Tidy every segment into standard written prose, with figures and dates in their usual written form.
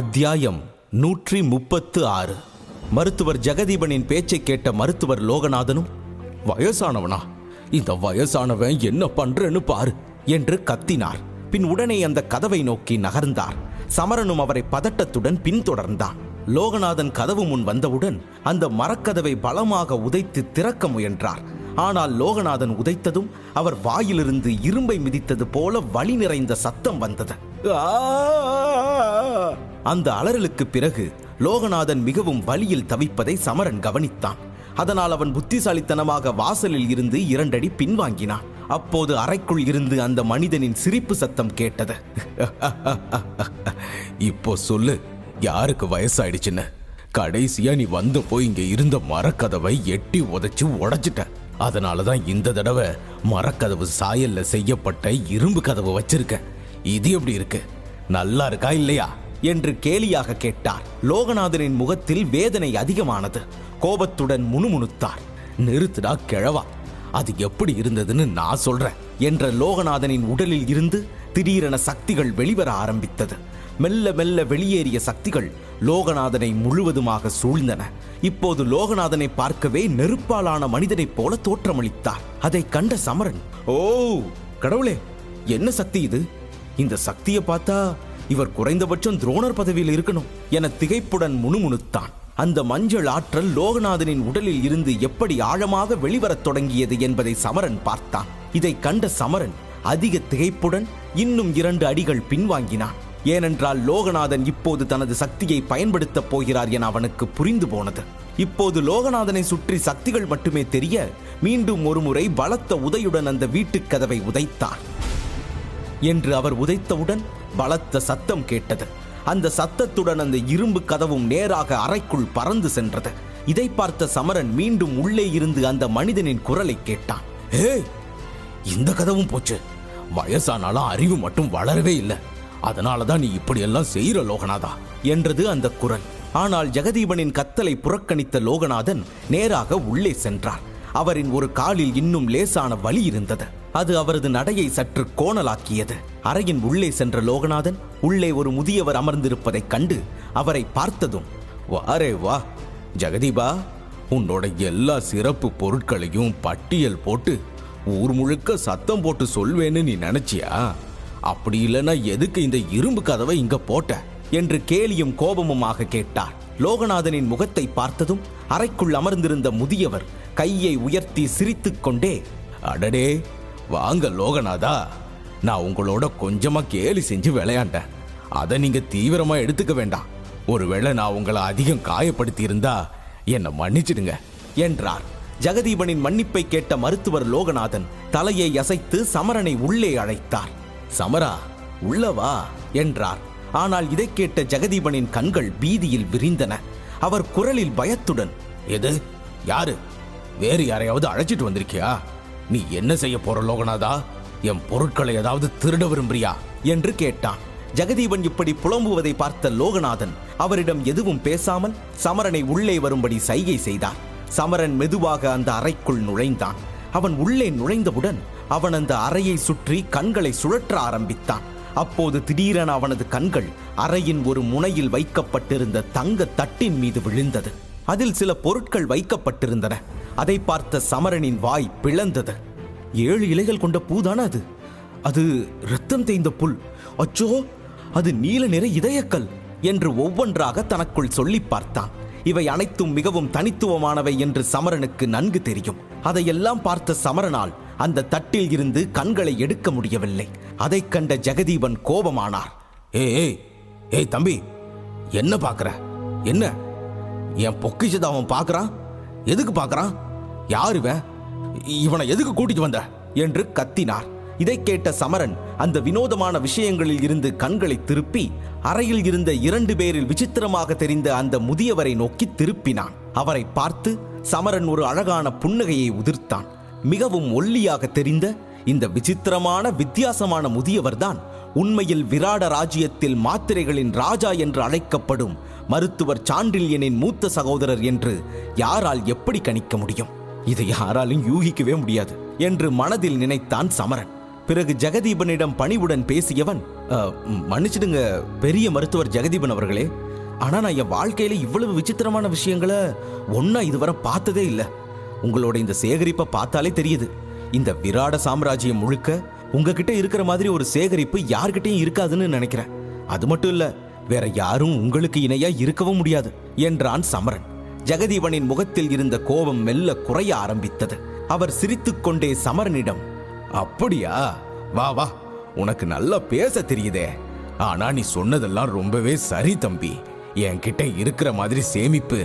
அத்தியாயம் 136. மருத்துவர் ஜெகதீபனின் பேச்சை கேட்ட மருத்துவர் லோகநாதனும், வயசானவனா, இந்த வயசானவன் என்ன பண்றேன்னு பாரு என்று கத்தினார். பின் உடனே அந்த கதவை நோக்கி நகர்ந்தார். சமரனும் அவரை பதட்டத்துடன் பின்தொடர்ந்தான். லோகநாதன் கதவு முன் வந்தவுடன் அந்த மரக்கதவை பலமாக உதைத்து திறக்க முயன்றார். ஆனால் லோகநாதன் உதைத்ததும் அவர் வாயிலிருந்து இரும்பை மிதித்தது போல வலி நிறைந்த சத்தம் வந்தது. அந்த அலறலுக்கு பிறகு லோகநாதன் மிகவும் வலியில் தவிப்பதை சமரன் கவனித்தான். அதனால் அவன் புத்திசாலித்தனமாக வாசலில் இருந்து 2 அடி பின்வாங்கினான். அப்போது அறைக்குள் இருந்து அந்த மனிதனின் சிரிப்பு சத்தம் கேட்டது. இப்போ சொல்லு, யாருக்கு வயசாயிடுச்சுன்னு? கடைசியா நீ வந்து போய் இங்க இருந்த மரக்கதவை எட்டி உதைச்சு உடைச்சிட்ட. அதனாலதான் இந்த தடவை மரக்கதவு சாயல்ல செய்யப்பட்ட இரும்பு கதவு வச்சிருக்க. இது எப்படி இருக்கு, நல்லா இருக்கா இல்லையா என்று கேலியாக கேட்டார். லோகநாதனின் முகத்தில் வேதனை அதிகமானது. கோபத்துடன் முணுமுணுத்தார். நிறுத்துடா கிழவா, அது எப்படி இருந்ததுன்னு நான் சொல்றேன் என்ற லோகநாதனின் உடலில் இருந்து திடீரென சக்திகள் வெளிவர ஆரம்பித்தது. மெல்ல மெல்ல வெளியேறிய சக்திகள் லோகநாதனை முழுவதுமாக சூழ்ந்தன. இப்போது லோகநாதனை பார்க்கவே நெருப்பாலான மனிதனைப் போல தோற்றமளித்தார். அதை கண்ட சமரன், ஓ கடவுளே, என்ன சக்தி இது? இந்த சக்தியை பார்த்தா இவர் குறைந்தபட்சம் துரோணர் பதவியில் இருக்கணும் என திகைப்புடன் முணுமுணுத்தான். அந்த மஞ்சள் ஆற்றல் லோகநாதனின் உடலில் இருந்து எப்படி ஆழமாக வெளிவரத் தொடங்கியது என்பதை சமரன் பார்த்தான். இதை கண்ட சமரன் அதிக திகைப்புடன் இன்னும் 2 அடிகள் பின்வாங்கினான். ஏனென்றால் லோகநாதன் இப்போது தனது சக்தியை பயன்படுத்தப் போகிறார் என அவனுக்கு புரிந்து போனது. இப்போது லோகநாதனை சுற்றி சக்திகள் மட்டுமே தெரிய மீண்டும் ஒருமுறை பலத்த உதையுடன் அந்த வீட்டுக் கதவை உதைத்தார். என்று அவர் உதைத்தவுடன் பலத்த சத்தம் கேட்டது. அந்த சத்தத்துடன் அந்த இரும்பு கதவும் நேராக அறைக்குள் பறந்து சென்றது. இதை பார்த்த சமரன் மீண்டும் உள்ளே இருந்து அந்த மனிதனின் குரலை கேட்டான். ஹே, இந்த கதவும் போச்சு. வயசானாலும் அறிவு மட்டும் வளரவே இல்லை. அதனாலதான் நீ இப்படியெல்லாம் செய்யற லோகநாதா என்றது அந்த குரல். ஆனால் ஜெகதீபனின் கத்தலை புறக்கணித்த லோகநாதன் நேராக உள்ளே சென்றார். அவரின் ஒரு காலில் இன்னும் லேசான வலி இருந்தது. அது அவரது நடையை சற்று கோணலாக்கியது. அறையின் உள்ளே சென்ற லோகநாதன் உள்ளே ஒரு முதியவர் அமர்ந்திருப்பதைக் கண்டு அவரை பார்த்ததும், வாரே வா ஜெகதீபா, உன்னோட எல்லா சிறப்பு பொருட்களையும் பட்டியல் போட்டு ஊர் முழுக்க சத்தம் போட்டு சொல்வேன்னு நீ நினைச்சியா? அப்படி இல்லைன்னா எதுக்கு இந்த இரும்பு கதவை இங்க போட்ட என்று கேலியும் கோபமுமாக கேட்டார். லோகநாதனின் முகத்தை பார்த்ததும் அறைக்குள் அமர்ந்திருந்த முதியவர் கையை உயர்த்தி சிரித்துக் கொண்டே, அடடே வாங்க லோகநாதா, நான் உங்களோட கொஞ்சமா கேலி செஞ்சு விளையாண்டேன். அதை நீங்க தீவிரமா எடுத்துக்க வேண்டாம். ஒருவேளை நான் உங்களை அதிகம் காயப்படுத்தி இருந்தா என்னை மன்னிச்சிடுங்க என்றார். ஜெகதீபனின் மன்னிப்பை கேட்ட மருத்துவர் லோகநாதன் தலையை அசைத்து சமரனை உள்ளே அழைத்தார். சமரா, உள்ளவா என்றார். ஆனால் இதை கேட்ட ஜெகதீபனின் கண்கள் பீதியில் விரிந்தன. அவர் குரலில் பயத்துடன், எது, யாரு, வேறு யாரையாவது அழைச்சிட்டு வந்திருக்கியா? நீ என்ன செய்ய போற லோகநாதா? என் பொருட்களை ஏதாவது திருட விரும்புறியா என்று கேட்டான். ஜெகதீபன் இப்படி புலம்புவதை பார்த்த லோகநாதன் அவரிடம் எதுவும் பேசாமல் சமரனை உள்ளே வரும்படி சைகை செய்தார். சமரன் மெதுவாக அந்த அறைக்குள் நுழைந்தான். அவன் உள்ளே நுழைந்தவுடன் அவன் அந்த அறையை சுற்றி கண்களை சுழற்ற ஆரம்பித்தான். அப்போது திடீரென அவனது கண்கள் அறையின் ஒரு முனையில் வைக்கப்பட்டிருந்த தங்க தட்டின் மீது விழுந்தது. அதில் சில பொருட்கள் வைக்கப்பட்டிருந்தன. அதை பார்த்த சமரனின் வாய் பிளந்தது. 7 இலைகள் கொண்ட பூதான அது? அது இரத்தம் தேய்ந்த புல். அச்சோ, அது நீல நிற இதயக்கல் என்று ஒவ்வொன்றாக தனக்குள் சொல்லி பார்த்தான். இவை அனைத்தும் மிகவும் தனித்துவமானவை என்று சமரனுக்கு நன்கு தெரியும். அதையெல்லாம் பார்த்த சமரனால் அந்த தட்டில் இருந்து கண்களை எடுக்க முடியவில்லை. அதை கண்ட ஜெகதீபன் கோபமானார். ஏய் தம்பி, என்ன பார்க்கற? என்ன என் பொக்கிஷத்தை அவன் பார்க்கறான்? எதுக்கு பார்க்கறான்? யாரு இவனை எதுக்கு கூட்டிட்டு வந்த என்று கத்தினார். இதை கேட்ட சமரன் அந்த வினோதமான விஷயங்களில் இருந்து கண்களை திருப்பி அறையில் இருந்த 2 பேரில் விசித்திரமாக தெரிந்த அந்த முதியவரை நோக்கி திருப்பினான். அவரை பார்த்து சமரன் ஒரு அழகான புன்னகையை உதிர்த்தான். மிகவும் ஒல்லியாக தெரிந்த இந்த விசித்திரமான வித்தியாசமான முதியவர்தான் உண்மையில் விராட ராஜ்யத்தில் மாத்திரைகளின் ராஜா என்று அழைக்கப்படும் மருத்துவர் சாண்டில்யனின் மூத்த சகோதரர் என்று யாரால் எப்படி கணிக்க முடியும்? இதை யாராலும் யூகிக்கவே முடியாது என்று மனதில் நினைத்தான் சமரன். பிறகு ஜெகதீபனிடம் பணிவுடன் பேசியவன், மன்னிச்சிடுங்க பெரிய மருத்துவர் ஜெகதீபன் அவர்களே. ஆனா நான் என் வாழ்க்கையில இவ்வளவு விசித்திரமான விஷயங்களை ஒன்னா இதுவரை பார்த்ததே இல்லை. உங்களோட இந்த சேகரிப்பை பார்த்தாலே தெரியுது, இந்த விராட சாம்ராஜ்யம் முழுக்க உங்ககிட்ட இருக்கிற மாதிரி ஒரு சேகரிப்பு யார்கிட்டையும் இருக்காதுன்னு நினைக்கிறேன். அது மட்டும் இல்ல, வேற யாரும் உங்களுக்கு இணையா இருக்கவும் முடியாது என்றான் சமரன். ஜெகதீபனின் முகத்தில் இருந்த கோபம் மெல்ல குறைய ஆரம்பித்தது. அவர் சிரித்துக்கொண்டே சமரனிடம், அப்படியா, வா வா, உனக்கு நல்லா பேச தெரியுதே. ஆனா நீ சொன்னதெல்லாம் ரொம்பவே சரி தம்பி. என்கிட்ட இருக்கிற மாதிரி சேமிப்பு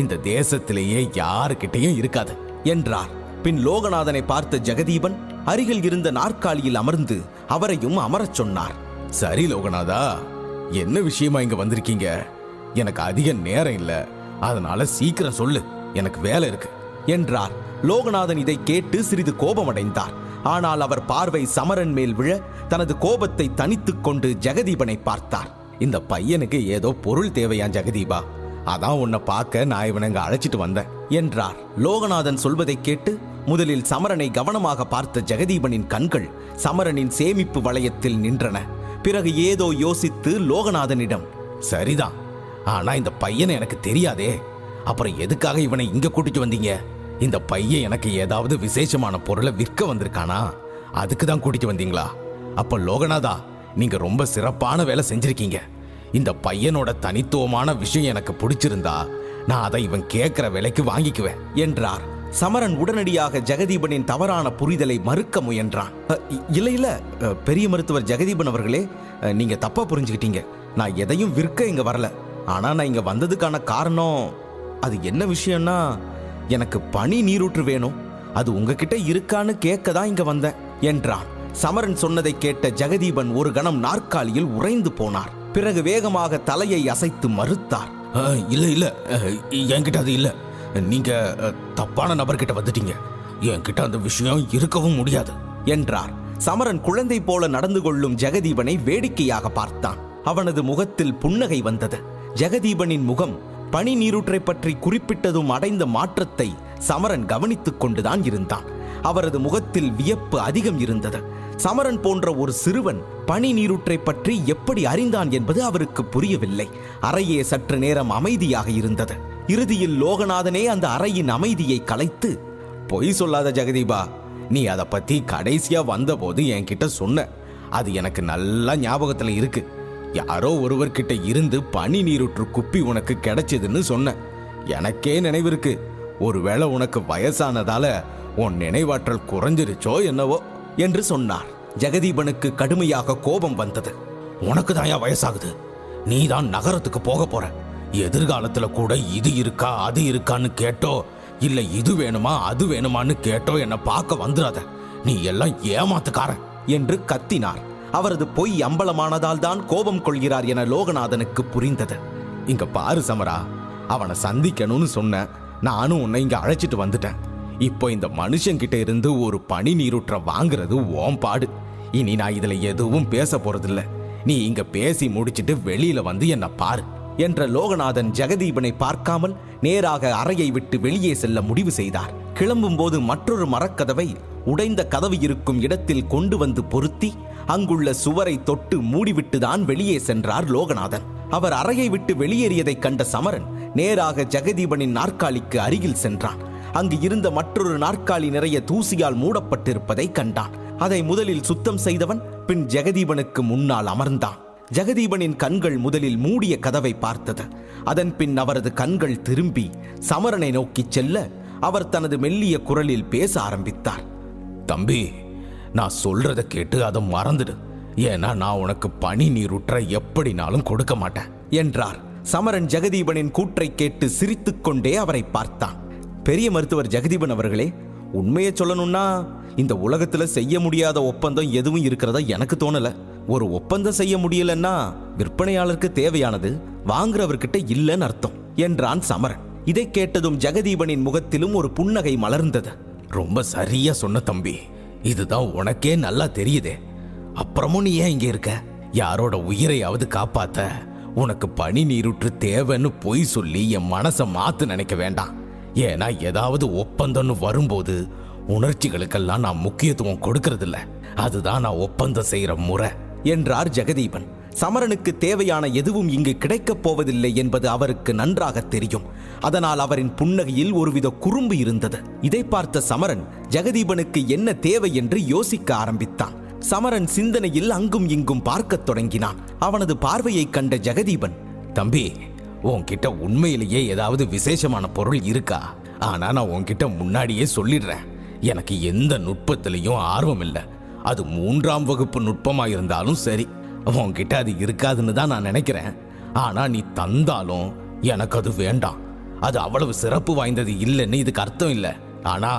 இந்த தேசத்திலேயே யாருக்கிட்டையும் இருக்காது என்றார். பின் லோகநாதனை பார்த்த ஜெகதீபன் அருகில் இருந்த நாற்காலியில் அமர்ந்து அவரையும் அமரச் சொன்னார். சரி லோகநாதா, என்ன விஷயமா இங்க வந்திருக்கீங்க? எனக்கு அதிக நேரம் இல்ல, அதனால சீக்கிரம் சொல்லு, எனக்கு வேலை இருக்கு என்றார். லோகநாதன் இதை கேட்டு சிறிது கோபமடைந்தார். ஆனால் அவர் பார்வை சமரன் மேல் விழ தனது கோபத்தை தனித்துக் கொண்டு ஜெகதீபனை பார்த்தார். இந்த பையனுக்கு ஏதோ பொருள் தேவையான் ஜெகதீபா, அதான் உன்னை பார்க்க நான் இவனை இங்க அழைச்சிட்டு வந்தேன் என்றார். லோகநாதன் சொல்வதை கேட்டு முதலில் சமரனை கவனமாக பார்த்த ஜெகதீபனின் கண்கள் சமரனின் சேமிப்பு வளையத்தில் நின்றன. பிறகு ஏதோ யோசித்து லோகநாதனிடம், சரிதான், ஆனா இந்த பையனை எனக்கு தெரியாதே, அப்புறம் எதுக்காக இவனை இங்க கூட்டிட்டு வந்தீங்க? இந்த பையன் எனக்கு ஏதாவது விசேஷமான பொருளை விற்க வந்திருக்கானா? அதுக்கு தான் கூட்டிட்டு வந்தீங்களா? அப்ப லோகநாதா, நீங்க ரொம்ப சிறப்பான வேலை செஞ்சிருக்கீங்க. இந்த பையனோட தனித்துவமான விஷயம் எனக்கு பிடிச்சிருந்தா நான் அதை இவன் கேட்கிற விலைக்கு வாங்கிக்குவேன் என்றார். சமரன் உடனடியாக ஜெகதீபனின் தவறான புரிதலை மறுக்க முயன்றான். இல்ல இல்ல பெரிய மருத்துவர் ஜெகதீபன் அவர்களே, நீங்க தப்பா புரிஞ்சுக்கிட்டீங்க. நான் எதையும் விற்க இங்க வரல. ஆனா நான் இங்க வந்ததுக்கான காரணம், அது என்ன விஷயம்னா, எனக்கு பனி நீரூற்று வேணும். அது உங்ககிட்ட இருக்கான்னு கேட்க தான் இங்க வந்தேன் என்றான். சமரன் சொன்னதை கேட்ட ஜெகதீபன் ஒரு கணம் நாற்காலியில் உறைந்து போனார். பிறகு வேகமாக தலையை அசைத்து மறுத்தார். இல்ல இல்ல, என்கிட்ட அது இல்ல. நீங்க தப்பான நபர்கிட்ட வந்துட்டீங்க. என்கிட்ட அந்த விஷயம் இருக்கவும் முடியாது என்றார். சமரன் குழந்தை போல நடந்து கொள்ளும் ஜெகதீபனை வேடிக்கையாக பார்த்தான். அவனது முகத்தில் புன்னகை வந்தது. ஜெகதீபனின் முகம் பனி நீரூற்றை பற்றி குறிப்பிட்டதும் அடைந்த மாற்றத்தை சமரன் கவனித்துக் கொண்டுதான் இருந்தான். அவரது முகத்தில் வியப்பு அதிகம் இருந்தது. சமரன் போன்ற ஒரு சிறுவன் பனி நீரூற்றை பற்றி எப்படி அறிந்தான் என்பது அவருக்கு புரியவில்லை. அறையே சற்று நேரம் அமைதியாக இருந்தது. இறுதியில் லோகநாதனே அந்த அறையின் அமைதியை கலைத்து, பொய் சொல்லாத ஜெகதீபா, நீ அதை பத்தி கடைசியா வந்தபோது என்கிட்ட சொன்ன. அது எனக்கு நல்லா ஞாபகத்துல இருக்கு. யாரோ ஒருவர்கிட்ட இருந்து பனி நீரூற்று குப்பி உனக்கு கிடைச்சதுன்னு சொன்ன. எனக்கே நினைவிருக்கு. ஒருவேளை உனக்கு வயசானதால உன் நினைவாற்றல் குறைஞ்சிருச்சோ என்னவோ என்று சொன்னார். ஜெகதீபனுக்கு கடுமையாக கோபம் வந்தது. உனக்கு தாயா வயசாகுது? நீ தான் நகரத்துக்கு போக போற. எதிர்காலத்துல கூட இது இருக்கா அது இருக்கான்னு கேட்டோ, இல்ல இது வேணுமா அது வேணுமான்னு கேட்டோ என்ன பார்க்க வந்துடாத. நீ எல்லாம் ஏமாத்துக்காரன் என்று கத்தினார். அவரது பொய் அம்பலமானதால் தான் கோபம் கொள்கிறார் என லோகநாதனுக்கு புரிந்தது. இங்க பாரு சமரா, அவனை சந்திக்கணும்னு சொன்ன, நானும் உன்னை இங்க அழைச்சிட்டு வந்துட்டேன். இப்போ இந்த மனுஷங்கிட்ட இருந்து ஒரு பனி நீரூற்ற வாங்குறது ஓம் பாடு. இனி நான் இதுல எதுவும் பேச போறதில்ல. நீ இங்க பேசி முடிச்சிட்டு வெளியில வந்து என்ன பாரு என்ற லோகநாதன் ஜெகதீபனை பார்க்காமல் நேராக அறையை விட்டு வெளியே செல்ல முடிவு செய்தார். கிளம்பும் போது மற்றொரு மரக்கதவை உடைந்த கதவு இருக்கும் இடத்தில் கொண்டு வந்து பொருத்தி அங்குள்ள சுவரை தொட்டு மூடிவிட்டுதான் வெளியே சென்றார் லோகநாதன். அவர் அறையை விட்டு வெளியேறியதை கண்ட சமரன் நேராக ஜெகதீபனின் நாற்காலிக்கு அருகில் சென்றான். அங்கு இருந்த மற்றொரு நாற்காலி நிறைய தூசியால் மூடப்பட்டிருப்பதை கண்டான். அதை முதலில் சுத்தம் செய்தவன் பின் ஜெகதீபனுக்கு முன்னால் அமர்ந்தான். ஜெகதீபனின் கண்கள் முதலில் மூடிய கதவை பார்த்தது. அதன் பின் அவரது கண்கள் திரும்பி சமரனை நோக்கி செல்ல அவர் தனது மெல்லிய குரலில் பேச ஆரம்பித்தார். தம்பி, நான் சொல்றத கேட்டு அதை மறந்துடு. ஏன்னா நான் உனக்கு பனி நீரூற்ற எப்படினாலும் கொடுக்க மாட்டேன் என்றார். சமரன் ஜெகதீபனின் கூற்றை கேட்டு சிரித்துக் கொண்டே அவரை பார்த்தான். பெரிய மருத்துவர் ஜெகதீபன் அவர்களே, உண்மையை சொல்லணும்னா இந்த உலகத்துல செய்ய முடியாத ஒப்பந்தம் எதுவும் இருக்கிறதா எனக்கு தோணல. ஒரு ஒப்பந்தம் செய்ய முடியலன்னா விற்பனையாளருக்கு தேவையானது வாங்குறவர்கிட்ட இல்லைன்னு அர்த்தம் என்றான் சமரன். இதை கேட்டதும் ஜெகதீபனின் முகத்திலும் ஒரு புன்னகை மலர்ந்தது. ரொம்ப சரியா சொன்ன தம்பி, இதுதான் உனக்கே நல்லா தெரியுதே. அப்புறமும் நீ ஏன் இங்க இருக்க? யாரோட உயிரையாவது காப்பாத்த உனக்கு பனி நீரூற்று தேவைன்னு பொய் சொல்லி என் மனசை மாத்து நினைக்க வேண்டாம். ஏன்னா ஏதாவது ஒப்பந்தம்னு வரும்போது உணர்ச்சிகளுக்கெல்லாம் நான் முக்கியத்துவம் கொடுக்கறதில்ல. அதுதான் நான் ஒப்பந்தம் செய்யற முறை என்றார் ஜெகதீபன். சமரனுக்கு தேவையான எதுவும் இங்கு கிடைக்கப் போவதில்லை என்பது அவருக்கு நன்றாக தெரியும். அதனால் அவரின் புன்னகையில் ஒருவித குறும்பு இருந்தது. இதை பார்த்த சமரன் ஜெகதீபனுக்கு என்ன தேவை என்று யோசிக்க ஆரம்பித்தான். சமரன் சிந்தனையில் அங்கும் இங்கும் பார்க்கத் தொடங்கினான். அவனது பார்வையை கண்ட ஜெகதீபன், தம்பி, உன்கிட்ட உண்மையிலேயே ஏதாவது விசேஷமான பொருள் இருக்கா? ஆனா நான் உன்கிட்ட முன்னாடியே சொல்லிடுறேன், எனக்கு எந்த நுட்பத்திலையும் ஆர்வம் இல்லை. அது 3ஆம் வகுப்பு நுட்பமா இருந்தாலும் சரி, உன்கிட்ட அது இருக்காதுன்னு தான் நான் நினைக்கிறேன். ஆனா நீ தந்தாலும் எனக்கு அது வேண்டாம். அது அவ்வளவு சிறப்பு வாய்ந்தது இல்லைன்னு இதுக்கு அர்த்தம் இல்லை. ஆனா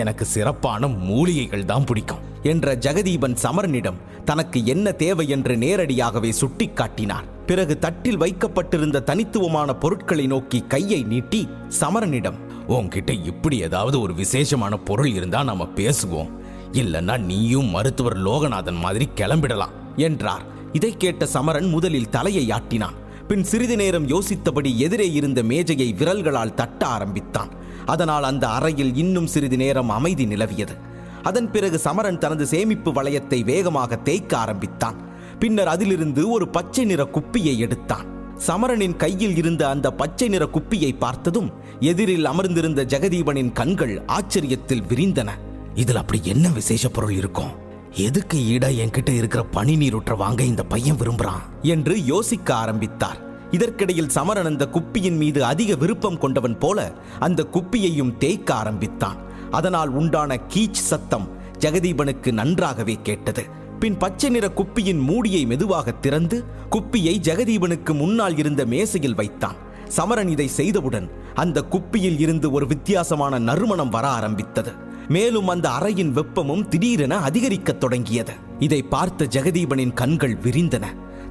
எனக்கு சிறப்பான மூலிகைகள் தான் பிடிக்கும் என்ற ஜெகதீபன் சமரனிடம் தனக்கு என்ன தேவை என்று நேரடியாகவே சுட்டிக்காட்டினார். பிறகு தட்டில் வைக்கப்பட்டிருந்த தனித்துவமான பொருட்களை நோக்கி கையை நீட்டி சமரனிடம், உன்கிட்ட இப்படி ஏதாவது ஒரு விசேஷமான பொருள் இருந்தா நாம பேசுவோம், இல்லைன்னா நீயும் மருத்துவர் லோகநாதன் மாதிரி கிளம்பிடலாம் என்றார். இதை கேட்ட சமரன் முதலில் தலையை ஆட்டினான். பின் சிறிது நேரம் யோசித்தபடி எதிரே இருந்த மேஜையை விரல்களால் தட்ட ஆரம்பித்தான். அதனால் அந்த அறையில் இன்னும் சிறிது நேரம் அமைதி நிலவியது. அதன் பிறகு சமரன் தனது சேமிப்பு வளையத்தை வேகமாக தேய்க்க ஆரம்பித்தான். பின்னர் அதிலிருந்து ஒரு பச்சை நிற குப்பியை எடுத்தான். சமரனின் கையில் இருந்த அந்த பச்சை நிற குப்பியை பார்த்ததும் எதிரில் அமர்ந்திருந்த ஜெகதீபனின் கண்கள் ஆச்சரியத்தில் விரிந்தன. இதுல அப்படி என்ன விசேஷ பொருள் இருக்கும்? எதுக்கு ஈடா என்கிட்ட இருக்கிற பனி நீரூற்ற வாங்க இந்த பையன் விரும்புறான் என்று யோசிக்க ஆரம்பித்தார். இதற்கிடையில் சமரன் அந்த குப்பியின் மீது அதிக விருப்பம் கொண்டவன் போல அந்த குப்பியையும் தேய்க்க ஆரம்பித்தான். அதனால் உண்டான கீச் சத்தம் ஜெகதீபனுக்கு நன்றாகவே கேட்டது. பின் பச்சை நிற குப்பியின் மூடியை மெதுவாக திறந்து குப்பியை ஜெகதீபனுக்கு முன்னால் இருந்த மேசையில் வைத்தான். சமரன் இதை செய்தவுடன் அந்த குப்பியில் இருந்து ஒரு வித்தியாசமான நறுமணம் வர ஆரம்பித்தது. மேலும் அந்த அறையின் வெப்பமும் திடீரென அதிகரிக்கத் தொடங்கியது. இதை பார்த்த ஜெகதீபனின் கண்கள் விரிந்தன.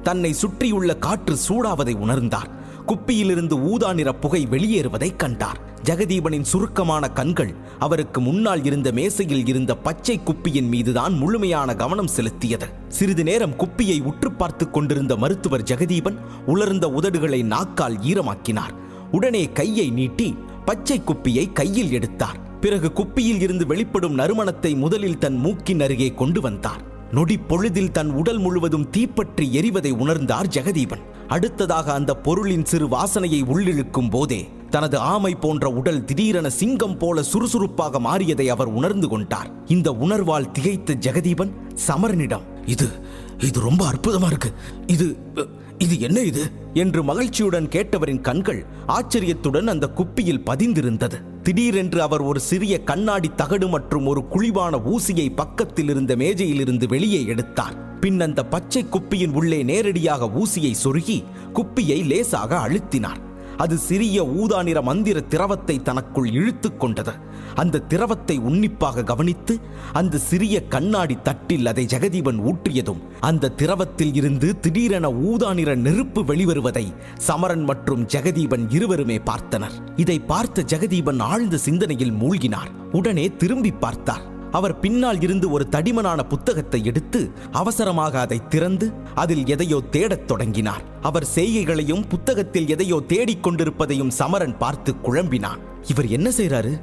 தன்னை சுற்றியுள்ள காற்று சூடாவதை உணர்ந்தார். குப்பியிலிருந்து ஊதா நிற புகை வெளியேறுவதை கண்டார். ஜெகதீபனின் சுருக்கமான கண்கள் அவருக்கு முன்னால் இருந்த மேசையில் இருந்த பச்சை குப்பியின் மீதுதான் முழுமையான கவனம் செலுத்தியது. சிறிது நேரம் குப்பியை உற்று பார்த்து கொண்டிருந்த மருத்துவர் ஜெகதீபன் உலர்ந்த உதடுகளை நாக்கால் ஈரமாக்கினார். உடனே கையை நீட்டி பச்சை குப்பியை கையில் எடுத்தார். பிறகு குப்பியில் இருந்து வெளிப்படும் நறுமணத்தை முதலில் தன் மூக்கின் அருகே கொண்டு வந்தார். நொடி பொழுதில் தன் உடல் முழுவதும் தீப்பற்றி எரிவதை உணர்ந்தார் ஜெகதீபன். அடுத்ததாக அந்த பொருளின் சிறு வாசனையை உள்ளிழுக்கும் போதே தனது ஆமை போன்ற உடல் திடீரென சிங்கம் போல சுறுசுறுப்பாக மாறியதை அவர் உணர்ந்து கொண்டார். இந்த உணர்வால் திகைத்த ஜெகதீபன் சமரனிடம், இது ரொம்ப அற்புதமா இருக்கு, இது என்ன இது என்று மகிழ்ச்சியுடன் கேட்டவரின் கண்கள் ஆச்சரியத்துடன் அந்த குப்பியில் பதிந்திருந்தது. திடீரென்று அவர் ஒரு சிறிய கண்ணாடி தகடு மற்றும் ஒரு குழிவான ஊசியை பக்கத்தில் இருந்த மேஜையிலிருந்து வெளியே எடுத்தார். பின் அந்த பச்சை குப்பியின் உள்ளே நேரடியாக ஊசியை சொருகி குப்பியை லேசாக அழுத்தினார். அது சிறிய ஊதா நிற மந்திர திரவத்தை தனக்குள் இழுத்து கொண்டது. அந்த திரவத்தை உன்னிப்பாக கவனித்து அந்த சிறிய கண்ணாடி தட்டில் அதை ஜெகதீபன் ஊற்றியதும் அந்த திரவத்தில் இருந்து திடீரென ஊதா நிற நெருப்பு வெளிவருவதை சமரன் மற்றும் ஜெகதீபன் இருவருமே பார்த்தனர். இதை பார்த்த ஜெகதீபன் ஆழ்ந்த சிந்தனையில் மூழ்கினார். உடனே திரும்பி பார்த்தார். அவர் பின்னால் இருந்து ஒரு தடிமனான புத்தகத்தை எடுத்து அவசரமாக அதை திறந்து அதில் எதையோ தேடத் தொடங்கினார். அவர் செய்கைகளையும் புத்தகத்தில் எதையோ தேடிக்கொண்டிருப்பதையும் சமரன் பார்த்து குழம்பினான். இவர் என்ன செய்யறாரு?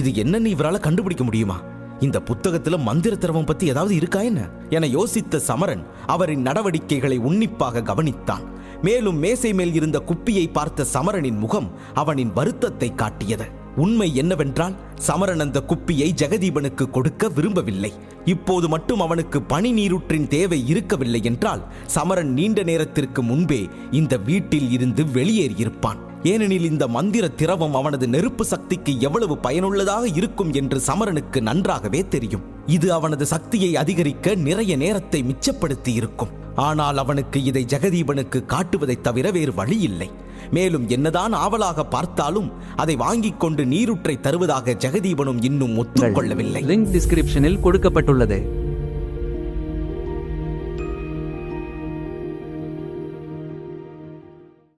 இது என்னன்னு இவரால் கண்டுபிடிக்க முடியுமா? இந்த புத்தகத்துல மந்திர திரவம் பத்தி ஏதாவது இருக்கா என்ன என யோசித்த சமரன் அவரின் நடவடிக்கைகளை உன்னிப்பாக கவனித்தான். மேலும் மேசை மேல் இருந்த குப்பியை பார்த்த சமரனின் முகம் அவனின் வருத்தத்தை காட்டியது. உண்மை என்னவென்றால் சமரன் அந்த குப்பியை ஜெகதீபனுக்கு கொடுக்க விரும்பவில்லை. இப்போது மட்டும் அவனுக்கு பனி நீரூற்றின் தேவை இருக்கவில்லை என்றால் சமரன் நீண்ட நேரத்திற்கு முன்பே இந்த வீட்டில் இருந்து வெளியேறியிருப்பான். ஏனெனில் இந்த மந்திர திரவம் அவனது நெருப்பு சக்திக்கு எவ்வளவு பயனுள்ளதாக இருக்கும் என்று சமரனுக்கு நன்றாகவே தெரியும். இது அவனது சக்தியை அதிகரிக்க நிறைய நேரத்தை மிச்சப்படுத்தி இருக்கும். ஆனால் அவனுக்கு இதை ஜெகதீபனுக்கு காட்டுவதை தவிர வேறு வழி இல்லை. மேலும் என்னதான் ஆவலாக பார்த்தாலும் அதை வாங்கிக் கொண்டு நீரூற்றை தருவதாக ஜெகதீபனும் இன்னும் ஒத்துக்கொள்ளவில்லை. லிங்க் டிஸ்கிரிப்ஷனில் கொடுக்கப்பட்டுள்ளது.